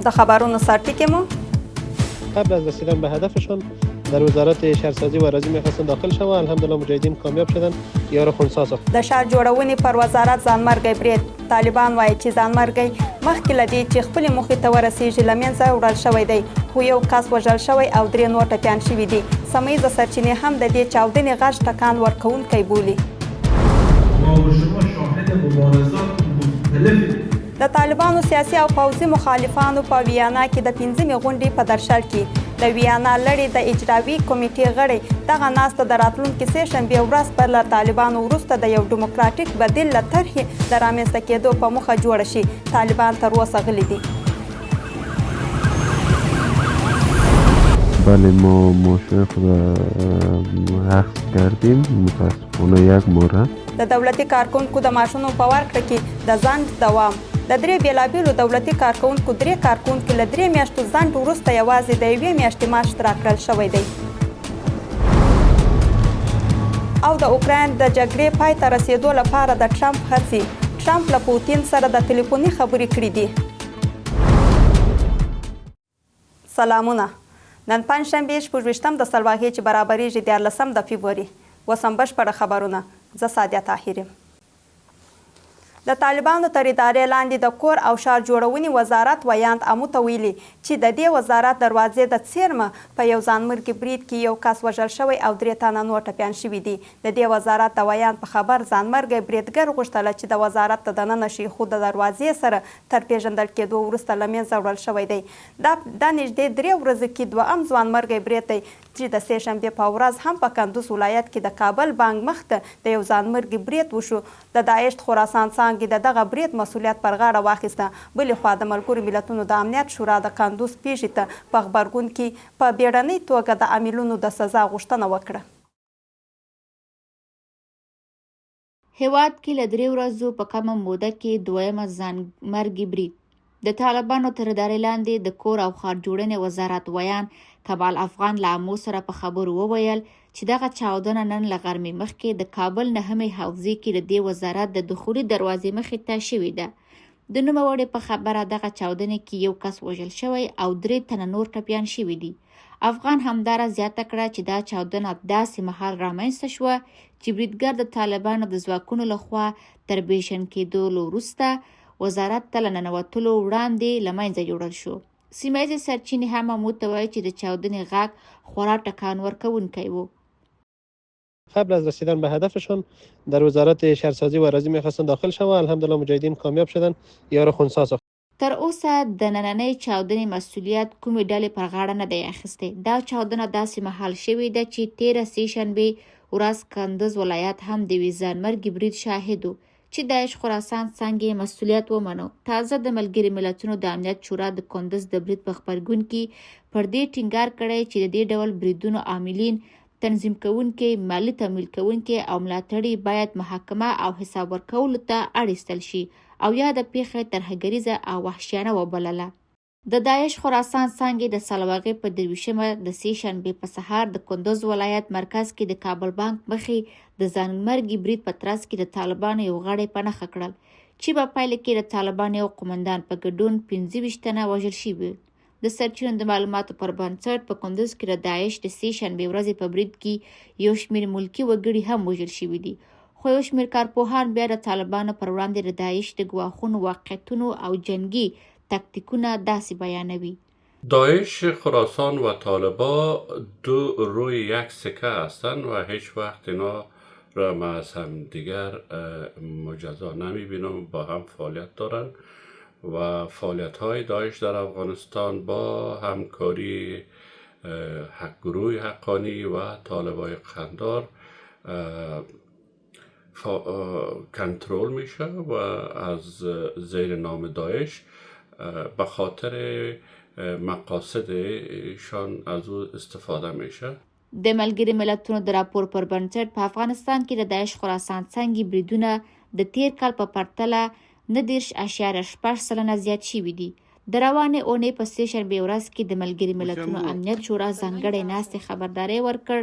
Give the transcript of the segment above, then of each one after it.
د خبرونو سرټکی مو قبل از رسیدن به هدفشان در وزارت شهرسازی و اراضی میخواستن داخل شوند. الحمدلله مجاهدین کامیاب شدن. یار خونسا ساخت. د شهر جوړونې پر وزارت ځانمرګی برید. طالبان وایي چې ځانمرګی مخکې له دې چې خپلې موخې ته ورسیږي له منځه وړل شوی دی، خو یو کس وژل شوی او 3 نور ټپیان شوي دي. سیمه ییزه سرچینې هم د دې چاودنې غږ ټکان ورکوونکی بولي. د طالبانو سیاسي او پوځي مخالفانو په ویانا کې د 5مې غونډې په درشل کې د ویانا لړۍ د اجرایي کمیټې غړي دغه ناسته د راتلونکي سه شنبې ورځ پر له طالبانو وروسته د یو ډیموکراتیک بدیل له طرحې د رامنځته کېدو په موخه جوړه شي. طالبان تر اوسه غلي دي. بله ما موافق حق کردیم متاسفانه یک مورد د دولتي کارکونکو د معاشونو په ورکړه کې د ځنډ دوام. د 3 بیلابیلو دولتي کارکونکو 3 کارکونکو له 3 میاشتو ځنډ وروسته یوازې د 1 میاشتې معاش راکړل شوی دی. او د اوکراین د جګړې پای ته رسیدو لپاره د ټرمپ هڅې. ټرمپ له پوتین سره د ټلیفوني خبرې کړې دي. سلامونه. نن پنجشنبې 26 د سلواغې چې برابرېږي 14 د فبروري. اوس هم بشپړه خبرونه. زه سادیه طاهر یم. د طالبانو تر ادارې لاندې د کور او ښار جوړونې وزارت ویاند امو ته ویلي چې د دې وزارت دروازې د څیرمه په یو ځانمرګي برید کې یو کس وژل شوی او 3 تنه نور ټپیان شوي دي. د دې وزارت د ویاند په خبر ځانمرګي بریدګر غوښتله چې د وزارت ته دننه شي، خو د دروازې سره تر پیژندل کېدو وروسته له منځه وړل شوی دی. دا نږدې 3 ورځې کې دوهم ځوانمرګي برید دی چې د سه شنبې په ورځ هم په کندوز ولایت کې د کابل بانک مخ ته د یو ځانمرګي برید وشو. د داعش خراسان څانګې د دغه برید مسؤلیت پر غاړه واخیسته. بلې خوا د ملګرو ملتونو د امنیت شورا د کندوز پیښې ته په غبرګون کې په بیړنۍ توګه د عاملونو د سزا غوښتنه وکړه. هیواد کې له 3 ورځو په کمه موده کې دویمه ځانمرګي برید. د طالبانو تر ادارې لاندې د کور او ښار جوړونې وزارت ویان کمال افغان له امو سره په خبرو وویل چې دغه چاودنه نن له غرمې مخکې د کابل 9مې حوزې کې د دې وزارت د دخولي دروازې مخې ته شوې ده. د نوموړي په خبره دغه چاودنې کې یو کس وژل شوی او 3 تنه نور ټپیان شوي دي. افغان همداره زیاته کړه چې دا چاودنه داسې مهال رامنځته شوه چې بریدګر د طالبانو د ځواکونو لخوا تر بیشن کېدو وروسته وزارت ته له ننوتلو وړاندې له منځه یوړل شو. سیمه ییزې سرچینې هم امو ته وایي چې د چاودنې غږ خورا ټکان ورکوونکی و. قبل از رسیدن به هدفشان در وزارت شهرسازی و اراضی میخواستن داخل شوند. الحمدلله مجاهدین کامیاب شدن. یار خونسا ساخت. تر اوسه د نننۍ چاودنې مسؤلیت کومې ډلې پر غاړه نه دی اخیستی. دا چاودنه داسې مهال شوې ده چې 13 سه شنبې ورځ کندوز ولایت هم د یوې ځانمرګي برید شاهد و چې داعش خراسان څانګې مسؤلیت ومنو. تازه د ملګري ملتونو د امنیت شورا د کندوز د برید په خبرګون کې پر دې ټینګار کړی چې د دې ډول بریدونو عاملین، تنظیم کوونکي، مالی تمویل کوونکي او ملاتړي باید محاکمه او حساب ورکولو ته اړ ایستل شي او یا د پیښې ترهګریزه او وحشیانه وبلله. د داعش خراسان څانګې د سلواغه په 23مه د سه شنبې په سهار د کندوز ولایت مرکز کې د کابل بانک مخې د ځانمرګي برید په ترڅ کې د طالبانو یو غړی په نښه کړل چې په پایله کې د طالبانو یو قومندان په ګډون 25 تنه وژل شوي. د سرچینو د معلوماتو پر بنسټ په کندوز کې د داعش د سه شنبې ورځې په برید کې یو شمېر ملکي وګړي هم وژل شوي دي، خو یو شمېر کارپوهان بیا د طالبانو پر وړاندې د داعش د ګواښونو واقعیتونو او جنگي تاکتیکونه داسې بیانوي. داعش خراسان و طالبا دو روی یک سکه هستند و هیچ وقت اینا را ما از هم دیگر مجزا نمیبینم. با هم فعالیت دارند و فعالیت های داعش در افغانستان با همکاری گروه حقانی و طالبای قندار کنترل میشه و از زیر نام داعش به خاطر مقاصدشان از او استفاده میشه. د ملګري ملتونو د راپور پر بنسټ په افغانستان کې د داعش خراسان څانګې بریدونه د تیر کال په پرتله 9.8% زیات شوي دي. د روانې اونۍ په سه شنبې ورځ کې د ملګري ملتونو امنیت شورا ځانګړی ناستې خبرداری ورکړ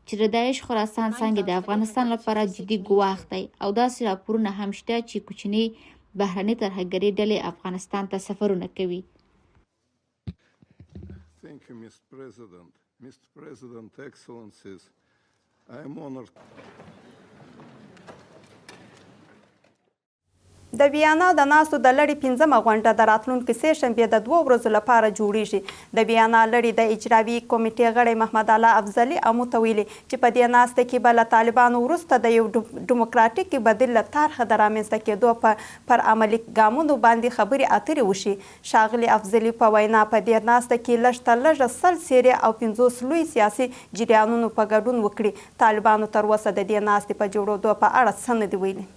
چې د داعش خراسان څانګې د افغانستان لپاره جدي ګواښ دی او داسې راپورونه هم شته چې کوچني بهرني ترهګري ډلې افغانستان ته سفرونه کوي. Thank you, Mr. President. Mr. President, Excellencies, I am honored. د ویانا د ناستو د لړۍ 5مه غونډه د راتلونکي سهشنبې د 2 ورځو لپاره جوړیږي. د ویانا لړۍ د اجرایي کمیټې غړی محمد الله افضلي امو ته ویلي چې په دې ناسته کې به له طالبانو وروسته د یو ډیموکراتیک بدیل له طرحه د رامنځته کېدو پر عملي ګامونو باندې خبرې اترې وشي. ښاغلي افضلي په وینا په دې ناسته کې لږ تر لږه 100 څیرې او 50 لوی سیاسي جریانونو په ګډون وکړي. طالبانو تر اوسه د دې ناستې په جوړېدو په اړه څه نه دي ویلي.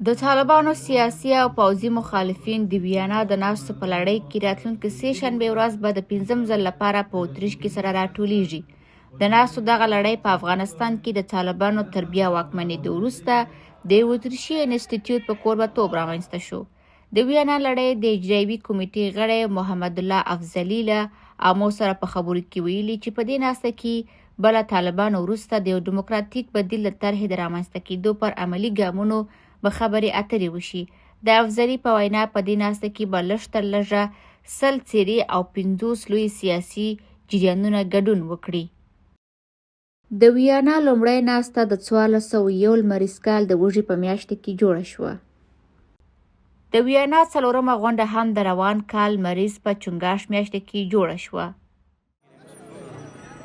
د طالبانو سیاسي او پوځي مخالفین د ویانا د ناستو په لړۍ کې راتلونکي سهشنبې ورځ به د 5م ځل لپاره په اتریش کې سره راټولیږي. د ناستو دغه لړۍ په افغانستان کې د طالبانو تر بیا واکمنېدو وروسته د اتریشي انسټیټیوټ په کوربهتوب رامنځته شو. د ویانا لړۍ د اجرایي کمیټې غړی محمد الله افضلي له امو سره په خبرو کې ویلي چې په دې ناسته کې بله طالبانو وروسته د یو ډیموکراتیک بدیل له طرحې د رامنځته کېدو پر عملي ګامونو به خبرې اترې وشي. د افضلي په وینا په دې ناسته کې به لږ تر لږه 100 څیرې او 50 لوی سیاسي جریانونه ګډون وکړي. د ویانا لومړۍ ناسته د 1401 لمریز کال د وږي په میاشت کې جوړه شوه. د ویانا 4مه غونډه هم د روان کال لمریز په چنګاښ میاشت کې جوړه شوه.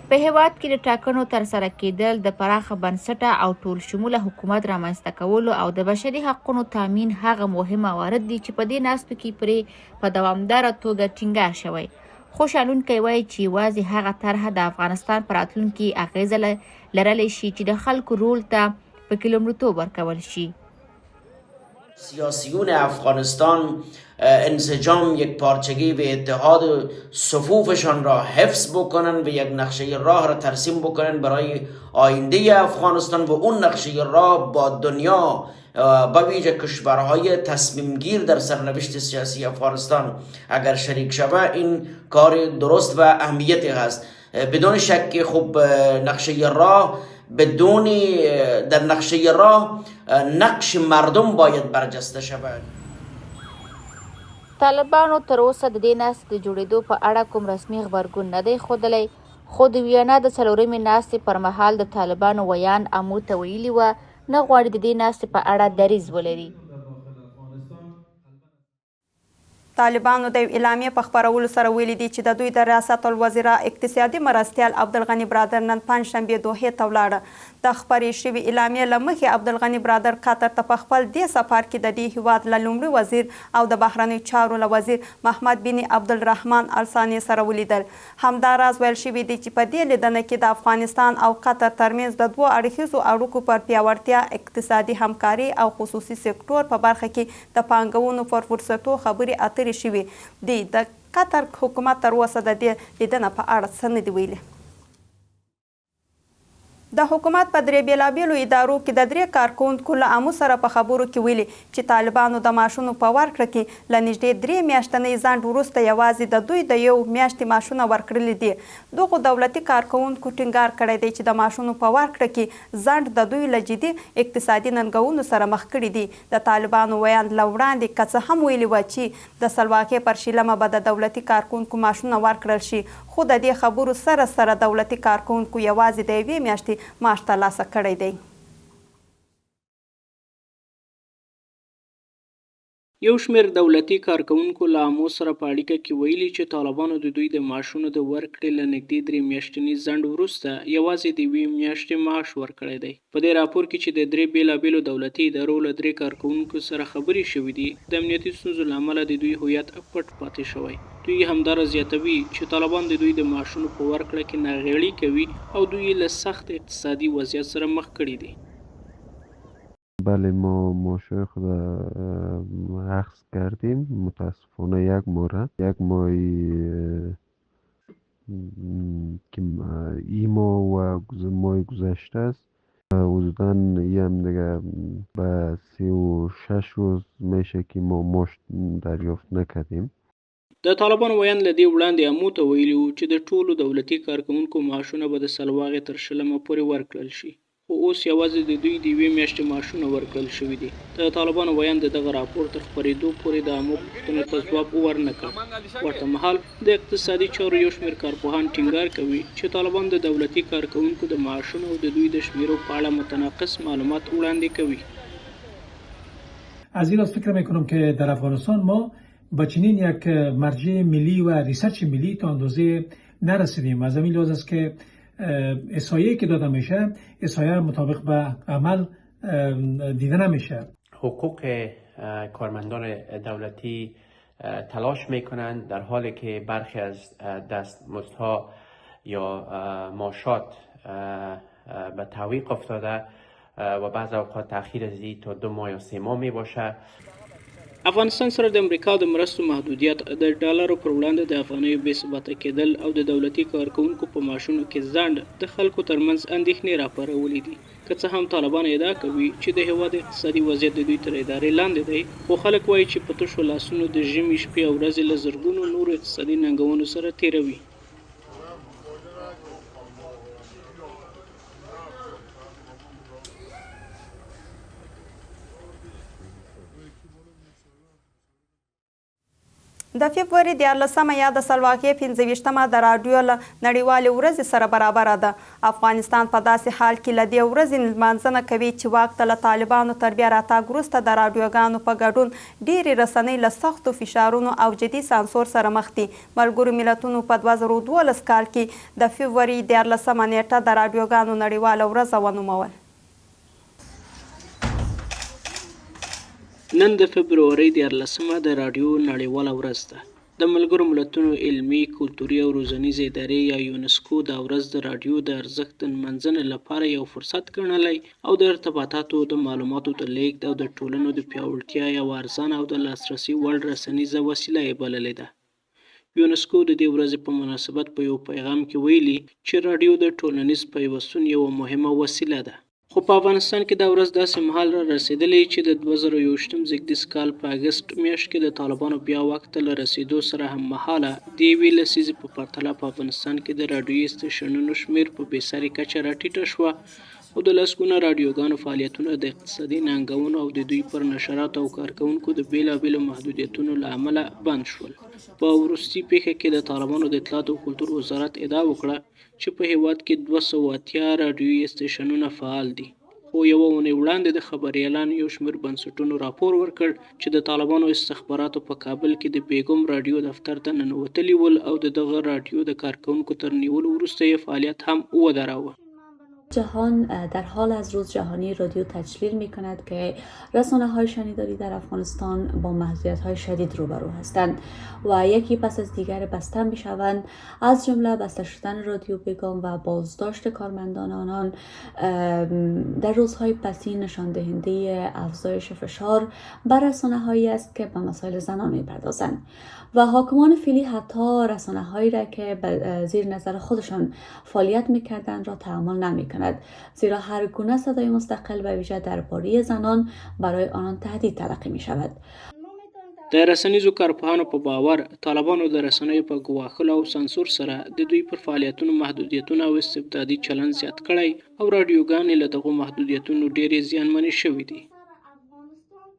په هیواد کې د ټاکنو ترسره کېدل د پراخه بنسټه او ټول شموله حکومت رامنځته کولو او د بشري حقونو تامین هغه مهم موارد دي چې په دې ناستو کې پرې په دوامداره توګه ټینګار شوی. خو شالونکی وایي چې یوازې هغه طرحه د افغانستان په راتلونکي اغیزه لرلی شي چې د خلکو رول ته پکې لومړیتوب ورکول شي. سیاسیون افغانستان انسجام، یک پارچگی و اتحاد صفوفشان را حفظ بکنن و یک نقشه راه را ترسیم بکنن برای آینده افغانستان و اون نقشه راه با دنیا به ویژه کشورهای تصمیم گیر در سرنوشت سیاسی افغانستان اگر شریک شود این کار درست و اهمیتی هست. بدون شک خب نقشه راه در نقشه راه نقش مردم باید برجسته شود. طالبانو تر اوسه د دې ناستې د جوړېدو په اړه کوم رسمي غبرګون نه دی ښودلی، خو د ویانا د 4مې ناستې پر مهال د طالبانو ویان امو ته ویلي وه نه غواړي د دې ناستې په اړه دریځ ولري. طالبانو د اعلامیې په خپرولو سره ویلي دي چې د دوی د ریاست الوزرا اقتصادي مرستیال عبدالغني برادر نن پنجشنبې دوحې ته ولاړه. د خپرې شوې اعلامیې له مخې عبدالغني برادر قطر ته په خپل دې سفر کې د دې هیواد له لومړي وزیر او د بهرنیو چارو له وزیر محمد بن عبدالرحمن الثاني سره ولیدل. همداراز ویل شوي دي چې په دې لیدنه کې د افغانستان او قطر ترمنځ د 2 اړخیزو اړیکو پر پیاوړتیا، اقتصادي همکاري او خصوصي سکتور په برخه کې د پانګونو پر فرصتو خبرې اترې شوي دي. د قطر حکومت تر اوسه د دې لیدنه په اړه څه نه دي ویلي. د حکومت په 3 بیلابیلو ادارو کې د 3 کارکوونکو له امو سره په خبرو کې ویلي چې طالبانو د معاشونو په ورکړه کې له نږدې 3 میاشتنۍ ځنډ وروسته یوازې د دوی د 1 میاشتې معاشونه ورکړلي دي. دغو دولتي کارکوونکو ټینګار کړی دی چې د معاشونو په ورکړه کې ځنډ د دوی له جدي اقتصادي ننګونو سره مخ کړي دي. د طالبانو ویان له وړاندې که څه هم ویلي وه چې د سلواغې پر شیلمه به د دولتي کارکوونکو معاشونه ورکړل شي، خو د دې خبرو سره سره دولتي کارکوونکو یوازې د 1 میاشتې معاش ترلاسه کړی دی. یو شمېر دولتي کارکوونکو له امو سره په اړیکه کې ویلي چې طالبانو د دوی د معاشونو د ورکړې له نږدې 3 میاشتني ځنډ وروسته یوازې د 1 میاشتې معاش ورکړی دی. په دې راپور کې چې د 3 بیلابیلو دولتي ادارو له 3 کارکوونکو سره خبرې شوې دي، د امنیتي ستونزو له امله د دوی هویت پټ پاتې شوی. دوی همدارس زیاتوي چې طالبان د دوی د معاشونو په ورکړه کې ناغېړي کوي او دوی له سخت اقتصادي وضعیت سره مخ کړي دي. بله ما معاشهای خود اخذ کردیم، متاسفانه یک ماهی که این ماه و ماه گذشته است حدوداً هم دیگه به 36 روز میشه که ما معاش دریافت نکردیم. د طالبانو ویان له دې وړاندې امو ته ویلي وو چې د ټولو دولتي کارکوونکو معاشونه به د سلواغې تر شلمه پورې ورکړل شي. خو اوس یوازې د دوی د یوې میاشتې معاشونه ورکړل شوي دي. د طالبانو ویان د دغه راپور تر خپرېدو پورې د عامو پوښتنو ته ځواب ورنه کړ. ورته مهال د اقتصادي چارو یو شمېر کارپوهان ټینګار کوي چې طالبان د دولتي کارکوونکو د معاشونو او د دوی د شمیرو په اړه متناقض معلومات وړاندې کوي. از این لحاظ فکر میکنم که در افغانستان ما با چنین یک مرجع ملی و ریسرچ ملی تا اندازه نرسیدیم. از همین لحاظ است که احصایه‌ای که داده میشه احصایه مطابق به عمل دیده نمیشه. حقوق کارمندان دولتی تلاش میکنند در حالی که برخی از دستمزدها یا معاشات به تعویق افتاده و بعض اوقات تأخیر از تا 2 ماه یا 3 ماه می باشه. افغانستان سره د امریکا د مرستو محدودیت د ډالرو پر وړاندې د افغانیو بې ثباته کېدل او د دولتي کارکوونکو په معاشونو کې ځنډ د خلکو ترمنځ اندېښنې راپارولې دي. که څه هم طالبان ادعا کوي چې د هېواد اقتصادي وضعیت د دوی تر ادارې لاندې دی، خو خلک وایي چې په تشو لاسونو د ژمي شپې او ورځې له زرګونو نورو اقتصادي ننګونو سره تېروي. د فبروري 14 یا د سلواغه 15مه د رادیو له نړیوالې ورځې سره برابر ده. افغانستان په داسې حال کې له دې ورځې لمانځنه کوي چې واک ته له طالبانو تر بیا راتګ وروسته د رادیوګانو په ګډون ډېرې رسنۍ له سختو فشارونو او جدي سانسور سره مخ دي. ملګرو ملتونو په 2012 کال کې د فبروري 14 نیټه د رادیوګانو نړیواله ورځ ونومول. نن د فبروري 14مه د رادیو نړیواله ورځ ده. د ملګرو ملتونو علمي، کلتوري او روزنیزې ادارې یا یونسکو دا ورځ د رادیو د ارزښت د نمانځنې لپاره یو فرصت ګڼلی او د ارتباطاتو د معلوماتو د لیږد او د ټولنو د پیاوړتیا یوه ارزانه او د لاسرسي وړ رسنیزه وسیله یې بللې ده. یونسکو د دې ورځې په مناسبت په یو پیغام کې ویلي چې رادیو د ټولنیز پیوستون یوه مهمه وسیله ده. خو په افغانستان کې دا ورځ داسې مهال را رسېدلې چې د 2021 زېږدیز کال په اګست میاشت کې د طالبانو بیا واک ته له رسېدو سره هم مهاله د یوې لسیزې په پرتله په افغانستان کې د راډیویي سټیشنونو شمېر په بېساري کچه راټیټه شوه او د لسګونه راډیوګانو فعالیتونه د اقتصادي ننګونو او د دوی پر نشراتو او کارکوونکو د بېلابېلو محدودیتونو له امله بند شول. په وروستي پیښه کې د طالبانو د اطلاعات او کلتور وزارت ادعا وکړه چې په هېواد کې 280 راډیویي سټیشنونه فعال دي. خو یوه اونۍ وړاندې د خبریالانو یو شمېر بنسټونو راپور ورکړ چې د طالبانو استخباراتو په کابل کې د بیګم راډیو دفتر ته ننوتلي ول او د دغه راډیو د کارکوونکو تر نیولو وروسته یې فعالیت هم ودراوه. جهان در حال از روز جهانی رادیو تجلیل می کند که رسانه های شنیداری در افغانستان با محدودیت های شدید روبرو هستند و یکی پس از دیگر بسته می شوند، از جمله بسته شدن رادیو بیگم و بازداشت کارمندان آنان در روزهای پسی نشان دهنده افزایش فشار بر رسانه هایی است که به مسائل زنان می پردازند و حاکمان فعلی حتی رسانه هایی را که زیر نظر خودشان فعالیت می کردند را تحمل نمی کند، زیرا هر گونه صدای مستقل و ویژه درباره زنان برای آنان تهدید تلقی می شود. د رسنیزو کارپوهانو په باور طالبانو د رسنیو په ګواښلو او سانسور سره د دوی پر فعالیتونو محدودیتونه او استبدادي چلند زیات کړی او رادیوګانې له دغو محدودیتونو ډېرې زیانمنې شوي دي.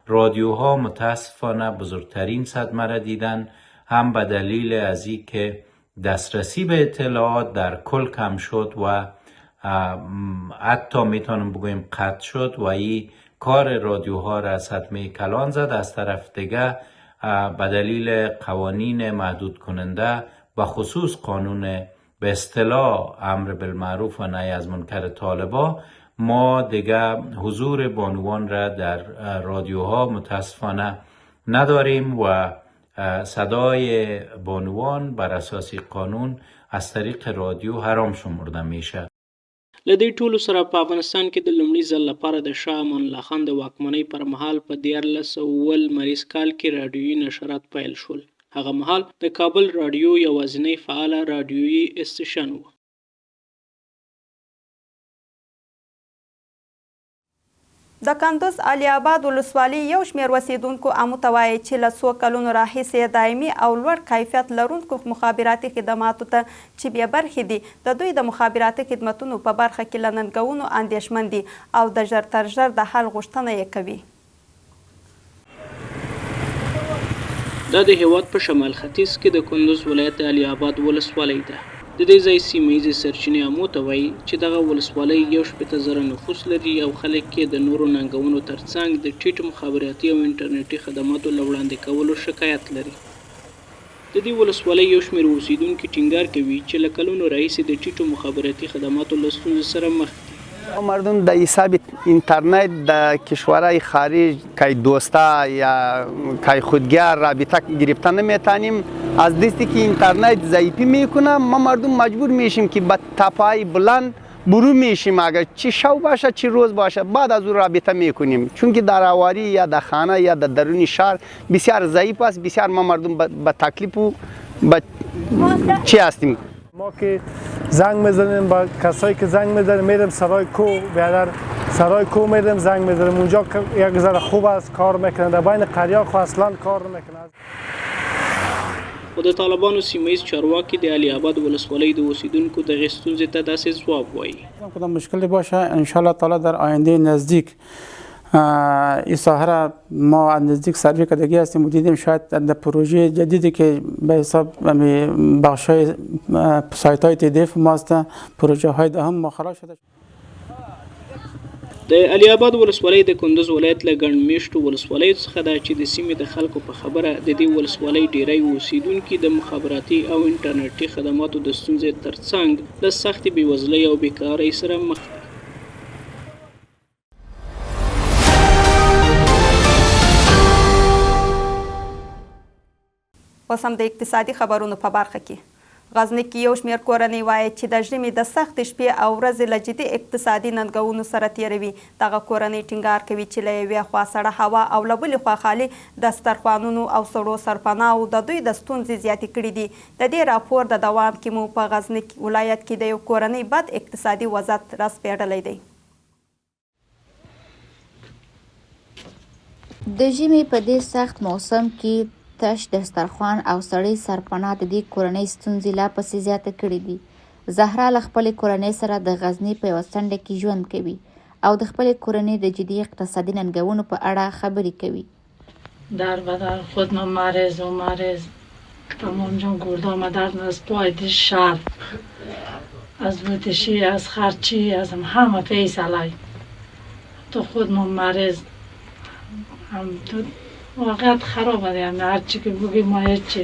رادیوها متاسفانه بزرگترین صدمه را دیدن، هم به دلیل از این که دسترسی به اطلاعات در کل کم شد و حتی میتونم بگویم قطع شد و این کار رادیوها را صدمه کلان زد. از طرف دیگه به دلیل قوانین محدود کننده و خصوص قانون به اصطلاح امر بالمعروف و نهی از منکر طالبا ما دیگه حضور بانوان را در رادیوها متاسفانه نداریم و صدای بانوان بر اساس قانون از طریق رادیو حرام شمرده میشه. له دې ټولو سره په افغانستان کې د لومړي ځل لپاره د شاه امان الله خان د واکمنۍ پر مهال په 1400 لمریز کال کې راډیویي نشرات پیل شول. هغه مهال د کابل راډیو یوازینی فعاله راډیویي استیشن و. د کندوز علي آباد ولسوالۍ یو شمېر اوسیدونکو امو ته وایي چې له څو کلونو راهیسې دایمي او لوړ کیفیت لرونکو مخابراتي خدماتو ته چې بې برخې دي د دوی د مخابراتي خدمتونو په برخه کې له ننګونو اندېښمن دي او د ژر تر ژر د حل غوښتنه یې کوي. دا د هیواد په شمال ختیځ کې د کندوز ولایت علي آباد ولسوالۍ ده. د دې ځای سیمه ییزې سرچینې امو ته وایي چې دغه ولسوالۍ 1.8 نفوس لري او خلک یې د نورو ننګونو ترڅنګ د ټیټ مخابراتي او انټرنیټي خدماتو له وړاندې کولو شکایت لري. د دې ولسوالۍ یو شمېر اوسیدونکي ټینګار کوي چې له کلونو راهیسې د ټیټو مخابراتي خدماتو له ستونزو سره مخ دي. مردم در حساب اینترنت در کشورهای خارج که دوستا یا که خودگیر رابطه گرفتن نمیتونیم. از دستی که اینترنت ضعیفی میکنه ما مردم مجبور میشیم که با تپای بلند برو میشیم، اگر چی شو باشه چی روز باشه بعد از اون رابطه میکنیم، چون که در آواری یا در خانه یا در درون شهر بسیار ضعیف است. بسیار ما مردم با تکلیف و با چی هستیم. ما که زنگ میزنیم با کسایی که زنگ میزنیم میریم سرای کو، بیادر سرای کو میریم زنگ میزنیم، اونجا یک ذره خوب است کار میکنه، در بین قریه خو اصلا کار نمیکنه. خو د طالبانو سیمه ییز چارواکي د علي آباد ولسوالۍ د اوسیدونکو دغې ستونزې ته داسې ځواب وایي. کدام مشکلی باشه انشالله تعالی در آینده نزدیک این ساحه را ما از نزدیک سروی کردگی هستیم و دیدیم شاید در پروژه جدیدی که به حساب بخشای سایت های تدیف ماست پروژه های ده هم مخرج شده. د علي آباد ولسوالۍ د کندوز ولایت له ګڼ میشتو ولسوالیو څخه ده چې د سیمې د خلکو په خبره د دې ولسوالۍ ډیری اوسیدونکي د مخابراتي او انټرنیټي خدماتو د ستونزې ترڅنګ له سختې بېوزلۍ او بیکارۍ سره مخ دي. اوس هم د اقتصادي خبرونو په برخه کې غزني کې یو شمېر کورنۍ وایي چې د ژمي د سختې شپې او ورځې له جدي اقتصادي ننګونو سره تېروي. دغه کورنۍ ټینګار کوي چې له یوې خوا سړه هوا او له بلې خوا خالي دسترخوانونو او سړو سرپناهو د دوی د ستونزې زیاتې کړي دي. د دې راپور د دوام کې مو په غزني ولایت کې د یو کورنۍ بد اقتصادي وضعیت راسپېړلی دی. د ژمي په دې سخت موسم کې تش دسترخوان او سړی سرپناه د دې کورنۍ ستونزې لا پسې زیاته کړې دي. زهرا له خپلې کورنۍ سره د غزني په یوه څنډه کې ژوند کوي او د خپلې کورنۍ د جدي اقتصادي ننګونو په اړه خبرې کوي. در بدن خودم مریض و مریض تمام جان گردام درد از پای شهر از بودشی از خرچی از همه فیصله تو خودم مریض هم تو واقعیت خراب است. یعنی هر چی که بگیم ما هیچی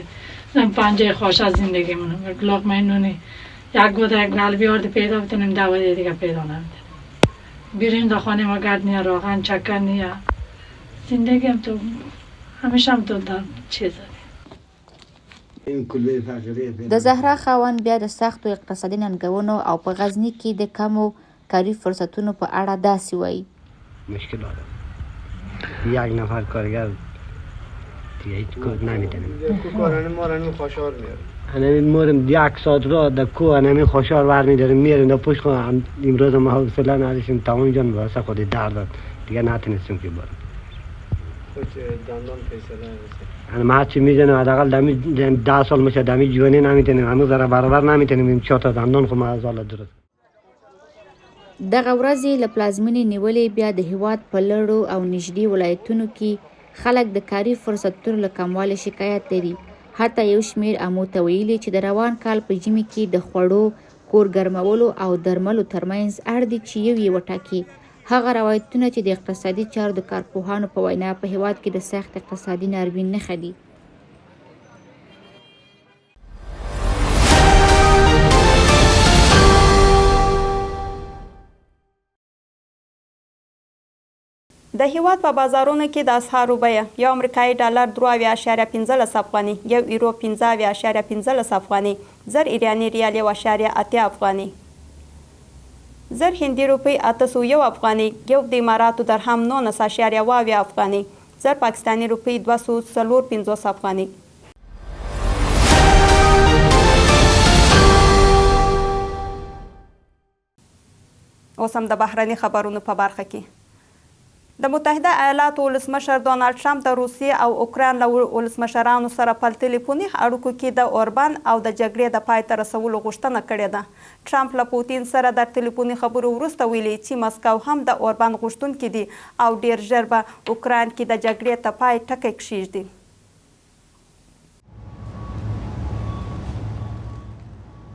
زن پنجه خوش از زندگی منم یک لقمه نونی یک گوده یک قلبی آرد پیدا بتونیم دوایی دیگه پیدا نمیتونیم بیریم در خانه ما گرد نیا روغن چکر نیا زندگی هم تو همیشه هم تو در چیز د زهرا خاوند بیا د سختو اقتصادي ننګونو او په غزني کې د کمو کاري فرصتونو په اړه داسې وایي. مشکلات یک نفر کارگر دیگه هیچ کار نمیتونیم. کارانه خوشحال میاره. همین مورم یک ساعت را در کوه همین خوشحال برمیداریم میریم در پشت خواهم امروز ما حوصله نداشتیم تمام جان واسه خود درد داد دیگه نتونستیم که برم. خود دندان فیصله نمیشه. ما هرچی میزنیم حداقل دمی 10 سال میشه دمی جوانی نمیتونیم هنوز ذره برابر نمیتونیم این 4 تا دندان خو ما از حال درست. دغه ورځې له پلازمینې نیولې بیا د هیواد په لړو او نږدې ولایتونو کې خلک د کاري فرصتونو له کموالي شکایت لري. حتی یو شمېر امو ته ویلي چې د روان کال په ژمي کې د خوړو کور ګرمولو او درملو ترمنځ اړ دي چې یو یې وټاکي. هغه روایتونه چې د اقتصادي چارو د کارپوهانو په وینا په هیواد کې د سخت اقتصادي ناورین نښه دي. د هیواد په بازارونو کې د اسعارو بیه یو امریکایي ډالر 3.15 افغاني، یو یورو 15.15 افغاني، زر ایراني ریال 1.8 افغاني، زر هندي روپی 801 افغاني، یو د اماراتو درهم 19.2 افغاني، زر پاکستاني روپی 254 افغاني. اوس هم د بهرني خبرونو په برخه کې د متحده ایالاتو ولسمشر ډونالډ ټرمپ د روسیې او اوکراین له ولسمشرانو سره په تلیفوني اړیکو کې د اوربان او د جګړې د پای ته رسولو غوښتنه کړې ده. ټرمپ له پوتین سره د تلیفوني خبرو وروسته ویلي چې مسکو هم د اوربان غوښتونکی دی او ډیر ژر به اوکراین کې د جګړې ته پای ټکی کښیږدي.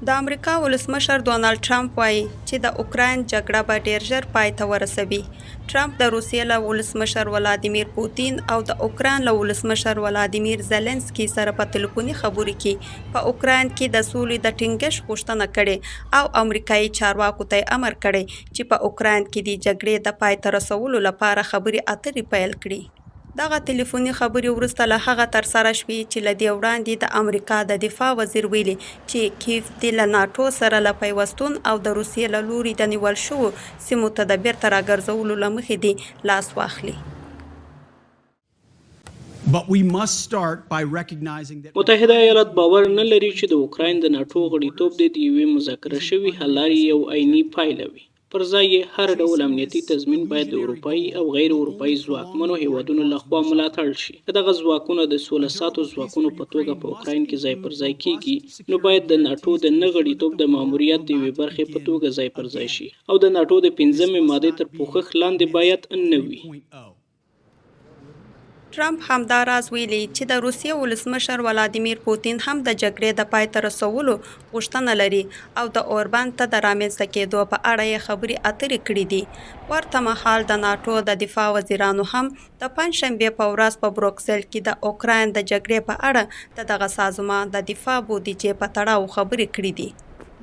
د امریکا ولسمشر ډونالډ ټرمپ وایي چې د اوکراین جګړه به ډیر ژر پای ته ورسوي. ټرمپ د روسیې له ولسمشر ولادیمیر پوتین او د اوکراین له ولسمشر ولادیمیر زيلنسکي سره په تلیفوني خبرو کې په اوکراین کې د سولې د ټینګښت غوښتنه کړې او امریکایي چارواکو ته امر کړی چې په اوکراین کې د جګړې د پای ته رسولو لپاره خبرې اترې پیل کړي. دغه تلیفوني خبرې وروسته له هغه ترسره شوې چې له دې وړاندې د امریکا د دفاع وزیر ویلي چې کیف د له ناټو سره له پیوستون او د روسیې له لوري د نیول شوو سیمو ته د بیرته راګرځولو له مخې دی لاس واخلي. متحده ایالات باور نه لري چې د اوکراین د ناټو غړیتوب د یوې مذاکره شوې حل لارې یو عیني پایله وي. پر ځای یې هر ډول امنیتي تضمین باید د اروپایي او غیر اروپایي ځواکمنو هیوادونو لخوا ملاتړ شي. که دغه ځواکونه د سوله ساتو ځواکونو په توګه په اوکراین کې ځای پر ځای کیږي نو باید د ناټو د نه غړیتوب د ماموریت د یوې برخې په توګه ځای پر ځای شي او د ناټو د 5مې مادې تر پوښښ لاندې باید نه وي. ټرمپ همداراز ویلي چې د روسیې ولسمشر ولادیمیر پوتین هم د جګړې د پای ته رسولو غوښتنه لري او د اوربان ته د رامنځته کېدو په اړه یې خبرې اترې کړې دي. ورته مهال د ناټو د دفاع وزیرانو هم د پنجشنبې په ورځ په بروکسل کې د اوکراین د جګړې په اړه د دغه سازمان د دفاع بودیجې په تړاو خبرې کړې دي.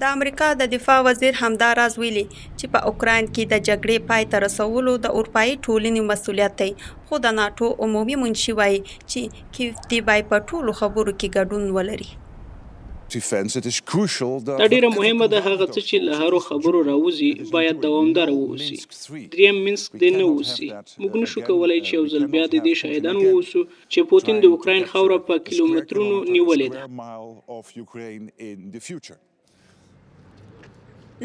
د امریکا د دفاع وزیر همداراز ویلي چې په اوکراین کې د جګړې پای ته رسولو د اروپایي ټولنې مسؤلیت دی، خو د ناټو عمومي منشي وایي چې کیف دی باید په ټولو خبرو کې ګډون ولري. دا ډیره مهمه ده، هغه څه چې له هرو خبرو راوځي باید دوامداره واوسي. دریم منسک دې نه اوسي. موږ نشو کولی چې یو ځل بیا د دې شاهدان واوسو چې پوتین د اوکراین خاوره په کیلومترونو نیولې ده.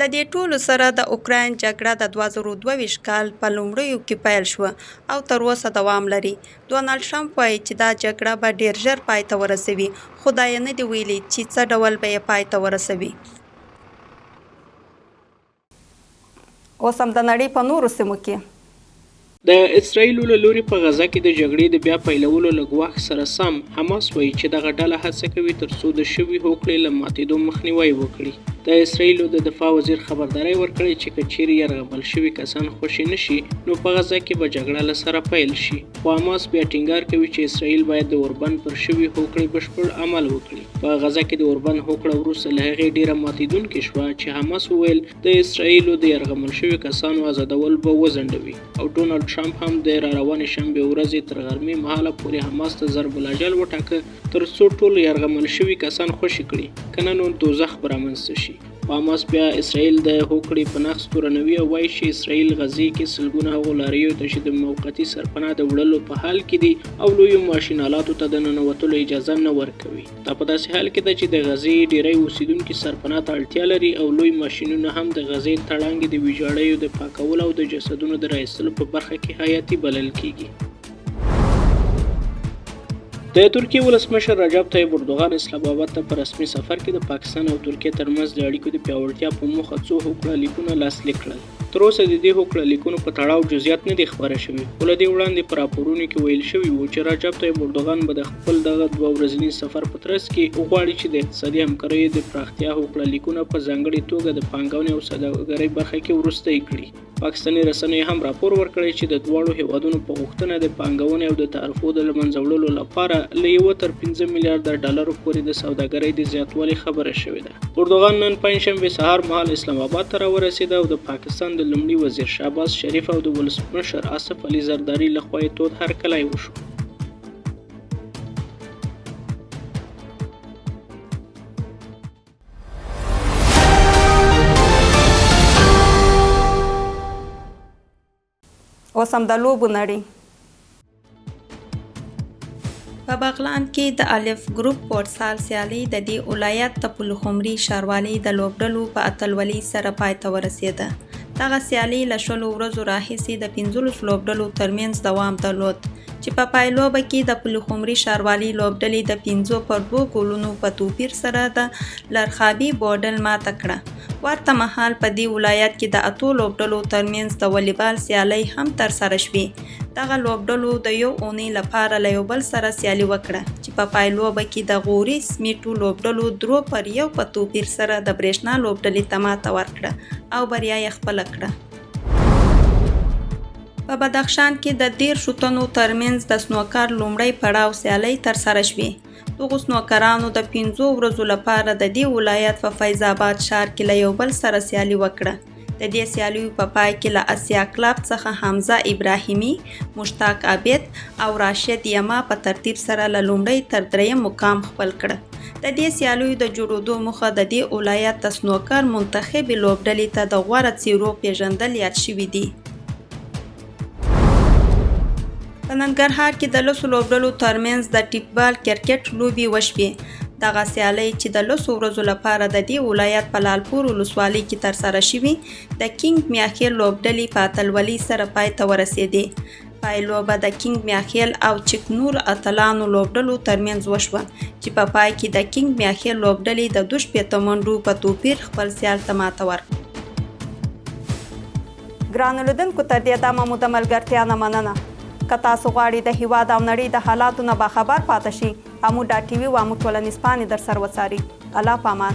له دې ټولو سره د اوکراین جګړه د 2022 کال په لومړیو کې پیل شوه او تر اوسه دوام لري. ډونالډ ټرمپ وایي چې دا جګړه به ډیر ژر پای ته ورسوي، خو دا یې نه دي ویلي چې څه ډول به یې پای ته ورسوي. اوس هم د نړۍ په نورو سیمو کې د اسراییلو له لوري په غزه کې د جګړې د بیا پیلولو له ګواښ سره سم حماس وایي چې دغه ډله هڅه کوي تر څو د شوي هوکړې له ماتېدو مخنیوی وکړي. د اسراییلو د دفاع وزیر خبرداری ورکړی چې که چیرې یرغمل شوي کسان خوشي نشي نو په غزه کې به جګړه له سره پیل شي. خو حماس بیا ټینګار کوي چې اسراییل باید د اوربن پر شوي هوکړې بشپړ عمل وکړي. په غزه کې د اوربن هوکړه وروسته له هغې ډیره ماتېدونکې شوه چې حماس وویل د اسراییلو د یرغمل شوي کسانو آزادول به وځنډوي او ډونالډ ټرمپ هم د راروانې شنبې ورځې تر غرمې مهاله پورې حماس ته ضرب الاجل وټاکه تر څو ټول یرغمل شوي کسان خوشي کړي، که نه نو دوزخ به رامنځته شي. حماس بیا اسرائیل د هوکړې په نقض تورنوي او وایي چې اسرائیل غزې کې سلګونه هغو لاریو ته چې د موقتي سرپناه د وړلو په حال کې دي او لویو ماشینالاتو ته د ننوتلو اجازه نه ورکوي. دا په داسې حال کې ده چې د غزې ډیری اوسیدونکي سرپناه ته اړتیا لري او لوی ماشینونه هم د غزې تړانګې د ویجاړیو د پاکولو او د جسدونو د رایستلو په برخه کې حیاتي بلل کیږي. د ترکیې ولسمشر رجب طیب اردوغان اسلام آباد ته په رسمي سفر کې د پاکستان او ترکیې ترمنځ د اړیکو د پیاوړتیا په موخه څو هوکړه لیکونه لاسلیک کړل. تر اوسه د دې هوکړه لیکونو په تړاو جزئیات نه دي خبره شوي، خو له دې وړاندې په راپورونو کې ویل شوي وو چې رجب طیب اردوغان به د خپل دغه 2 ورځني سفر په ترڅ کې غواړي چې د اقتصادي همکاریو د پراختیا هوکړه لیکونه په ځانګړې توګه د پانګونې او سوداګرۍ برخه کې وروستی کړي. پاکستاني رسنیو هم راپور ورکړی چې د دواړو هیوادونو په غوښتنه د پانګونې او د تعرفو د له منځه وړلو لپاره له 1 تر 15 میلیارډ ډالرو پورې د سوداګرۍ د زیاتوالي خبره شوې ده. اردوغان نن پنجشنبې سهار مهال اسلام آباد ته راورسېد او د پاکستان د لومړي وزیر شهباز شریف او د ولسمشر آصف علي زرداري لخوا یې تود هرکلی وشو. اوس هم د لوبو نړۍ. په بغلان کې د الف ګروپ فوټسال سیالي د دې ولایت د پلخمري ښاروالۍ د لوبډلو په اتلولۍ سره پای ته ورسېده. دغه سیالي له 20 ورځو راهیسې د 15 لوبډلو ترمنځ دوام درلود چې په پایلوبه کې د پلخمري ښاروالي لوبډلې د 5 پر 2 ګولونو په توپیر سره د لرخابي بوډل ماته کړه. ورته مهال په دې ولایت کې د 8 لوبډلو ترمنځ د والیبال سیالۍ هم ترسره شوې. دغه لوبډلو د یو اونۍ لپاره له یو بل سره سیالي وکړه چې په پایلوبه کې د غوري سمیټو لوبډلو 3 پر 1 په توپیر سره د برېښنا لوبډلې ته ماته ورکړه او بریا یې خپله کړه. په بدخشان کې د 13 تنو ترمنځ د سنوکر لومړی پړاو سیالۍ ترسره شوې. دغو سنوکرانو د 15 ورځو لپاره د دې ولایت په فیض آباد ښار کې له یو بل سره سیالي وکړه. د دې سیالیو په پای کې له اسیا کلب څخه حمزه ابراهیمي، مشتاق عابد او راشد یما په ترتیب سره له لومړی تر 3 مقام خپل کړه. د دې سیالیو د جوړېدو موخه د دې ولایت د سنوکر منتخبې لوبډلې ته د غوره څیرو پیژندل یاد شوي دي. په ننګرهار کې د 10 لوبډلو ترمنځ د ټیپبال کرکټ لوبې وشوې. دغه سیالۍ چې د 10 ورځو لپاره د دې ولایت په لالپور ولسوالۍ کې ترسره شوې د کینګ میاخیل لوبډلې په اتلولۍ سره پای ته ورسېدې. پایلوبه د کینګ میاخیل او چکنور اتلانو لوبډلو ترمنځ وشوه چې په پای کې د کینګ میاخیل لوبډلې د 2 منډو په توپیر خپل سیال ته ماته ورکړه. ګرانو لیدونکو تر دې دمه مو د ملګرتیا نه مننه. که تاسو غواړئ د هیواد او نړۍ د حالاتو نه باخبر پاتې شئ، امو ټي وي و امو ټولنیز پاڼې در سره وڅارئ. الله پامان.